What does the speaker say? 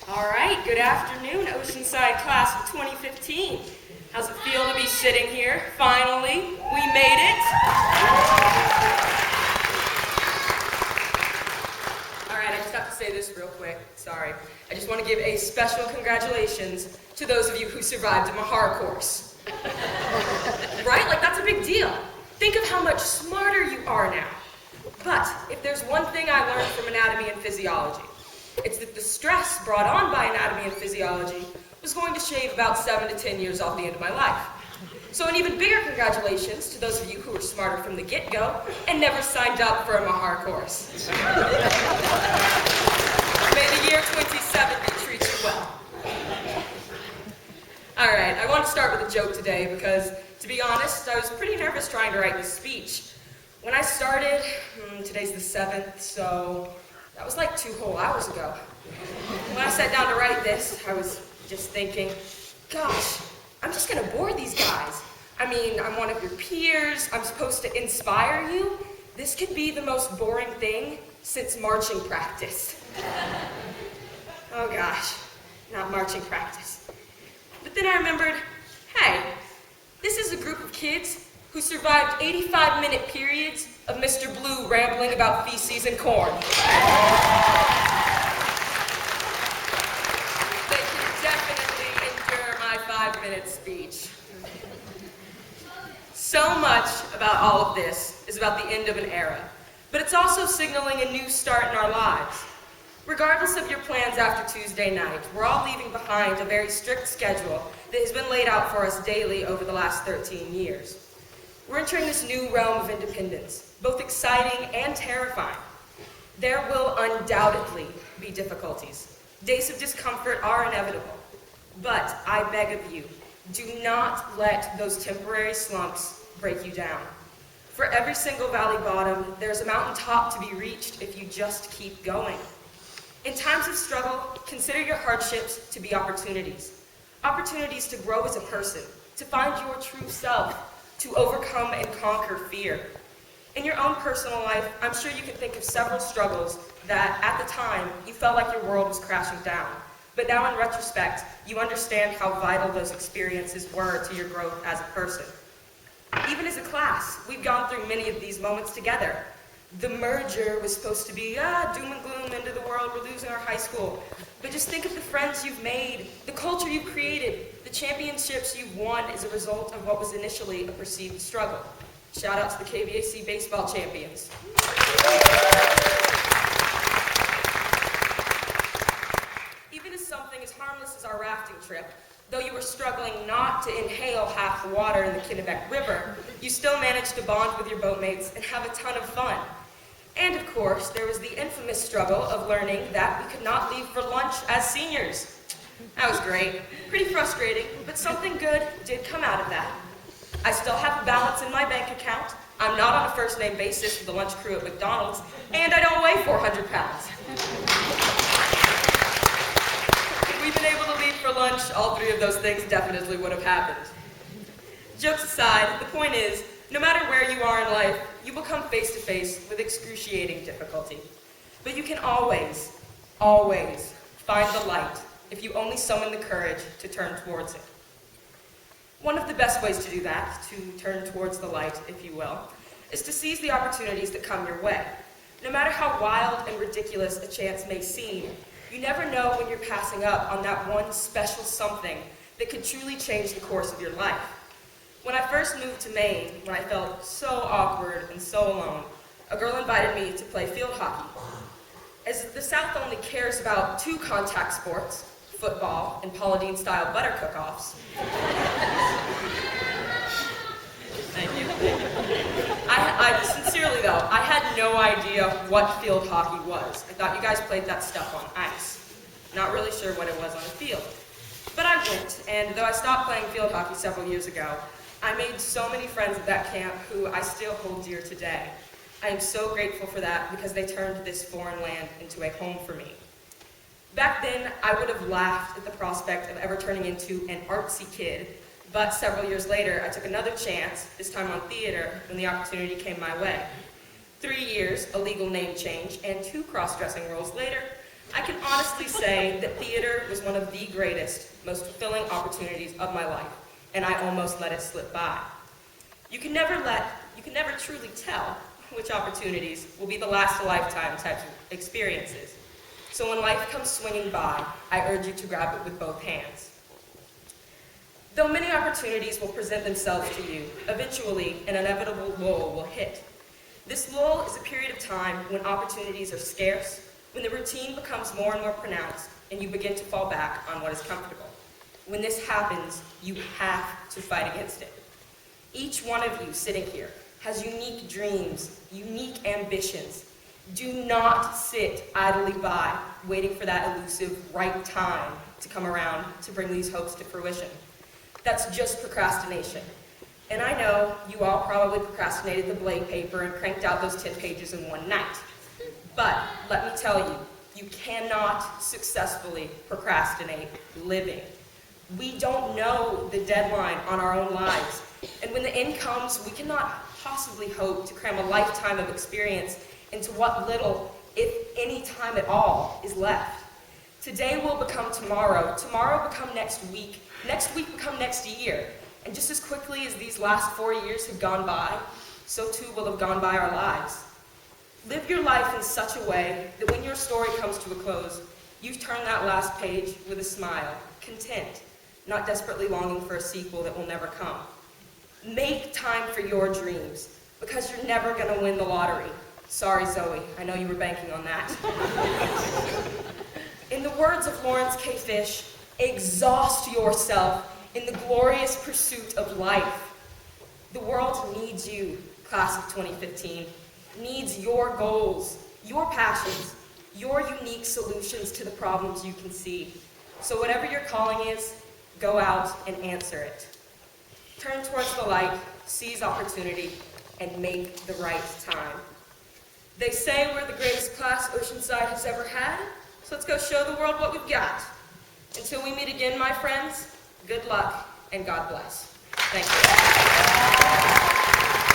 All right, good afternoon, Oceanside class of 2015. How's it feel to be sitting here? Finally, we made it. All right, I just have to say this real quick. Sorry. I just want to give a special congratulations to those of you who survived a Mahar course. Right? Like, that's a big deal. Think of how much smarter you are now. But if there's one thing I learned from anatomy and physiology, it's that the stress brought on by anatomy and physiology was going to shave about 7 to 10 years off the end of my life. So an even bigger congratulations to those of you who were smarter from the get-go and never signed up for a Mahar course. May the year 2070 treat you well. All right, I want to start with a joke today because, to be honest, I was pretty nervous trying to write this speech. When I started, today's the 7th, so that was like 2 whole hours ago. When I sat down to write this, I was just thinking, gosh, I'm just gonna bore these guys. I mean, I'm one of your peers, I'm supposed to inspire you. This could be the most boring thing since marching practice. Oh gosh, not marching practice. But then I remembered, hey, this is a group of kids who survived 85-minute periods of Mr. Blue rambling about feces and corn. They can definitely endure my 5-minute speech. So much about all of this is about the end of an era, but it's also signaling a new start in our lives. Regardless of your plans after Tuesday night, we're all leaving behind a very strict schedule that has been laid out for us daily over the last 13 years. We're entering this new realm of independence, both exciting and terrifying. There will undoubtedly be difficulties. Days of discomfort are inevitable. But I beg of you, do not let those temporary slumps break you down. For every single valley bottom, there's a mountaintop to be reached if you just keep going. In times of struggle, consider your hardships to be opportunities. Opportunities to grow as a person, to find your true self, to overcome and conquer fear. In your own personal life, I'm sure you can think of several struggles that, at the time, you felt like your world was crashing down. But now in retrospect, you understand how vital those experiences were to your growth as a person. Even as a class, we've gone through many of these moments together. The merger was supposed to be, doom and gloom, end of the world, we're losing our high school. But just think of the friends you've made, the culture you've created, the championships you've won as a result of what was initially a perceived struggle. Shout out to the KVAC baseball champions. Even as something as harmless as our rafting trip, though you were struggling not to inhale half the water in the Kennebec River, you still managed to bond with your boatmates and have a ton of fun. And of course, there was the infamous struggle of learning that we could not leave for lunch as seniors. That was great. Pretty frustrating, but something good did come out of that. I still have a balance in my bank account. I'm not on a first-name basis with the lunch crew at McDonald's, and I don't weigh 400 pounds. If we'd been able to leave for lunch, all 3 of those things definitely would have happened. Jokes aside, the point is, no matter where you are in life, you will come face to face with excruciating difficulty. But you can always, always find the light if you only summon the courage to turn towards it. One of the best ways to do that, to turn towards the light, if you will, is to seize the opportunities that come your way. No matter how wild and ridiculous a chance may seem, you never know when you're passing up on that one special something that could truly change the course of your life. When I first moved to Maine, when I felt so awkward and so alone, a girl invited me to play field hockey. As the South only cares about 2 contact sports, football and Paula Deen-style butter cook-offs. Thank you. I sincerely though, I had no idea what field hockey was. I thought you guys played that stuff on ice. Not really sure what it was on the field. But I went, and though I stopped playing field hockey several years ago, I made so many friends at that camp who I still hold dear today. I am so grateful for that because they turned this foreign land into a home for me. Back then, I would have laughed at the prospect of ever turning into an artsy kid, but several years later, I took another chance, this time on theater, when the opportunity came my way. 3 years, a legal name change, and 2 cross-dressing roles later, I can honestly say that theater was one of the greatest, most fulfilling opportunities of my life, and I almost let it slip by. You can never truly tell which opportunities will be the last-a-lifetime types of experiences. So when life comes swinging by, I urge you to grab it with both hands. Though many opportunities will present themselves to you, eventually an inevitable lull will hit. This lull is a period of time when opportunities are scarce, when the routine becomes more and more pronounced, and you begin to fall back on what is comfortable. When this happens, you have to fight against it. Each one of you sitting here has unique dreams, unique ambitions. Do not sit idly by, waiting for that elusive right time to come around to bring these hopes to fruition. That's just procrastination. And I know you all probably procrastinated the Blake paper and cranked out those 10 pages in one night. But let me tell you, you cannot successfully procrastinate living. We don't know the deadline on our own lives. And when the end comes, we cannot possibly hope to cram a lifetime of experience into what little, if any time at all, is left. Today will become tomorrow, tomorrow become next week become next year. And just as quickly as these last 4 years have gone by, so too will have gone by our lives. Live your life in such a way that when your story comes to a close, you turn that last page with a smile, content, not desperately longing for a sequel that will never come. Make time for your dreams, because you're never going to win the lottery. Sorry, Zoe, I know you were banking on that. In the words of Lawrence K. Fish, exhaust yourself in the glorious pursuit of life. The world needs you, class of 2015, needs your goals, your passions, your unique solutions to the problems you can see. So whatever your calling is, go out and answer it. Turn towards the light, seize opportunity, and make the right time. They say we're the greatest class Oceanside has ever had, so let's go show the world what we've got. Until we meet again, my friends, good luck and God bless. Thank you.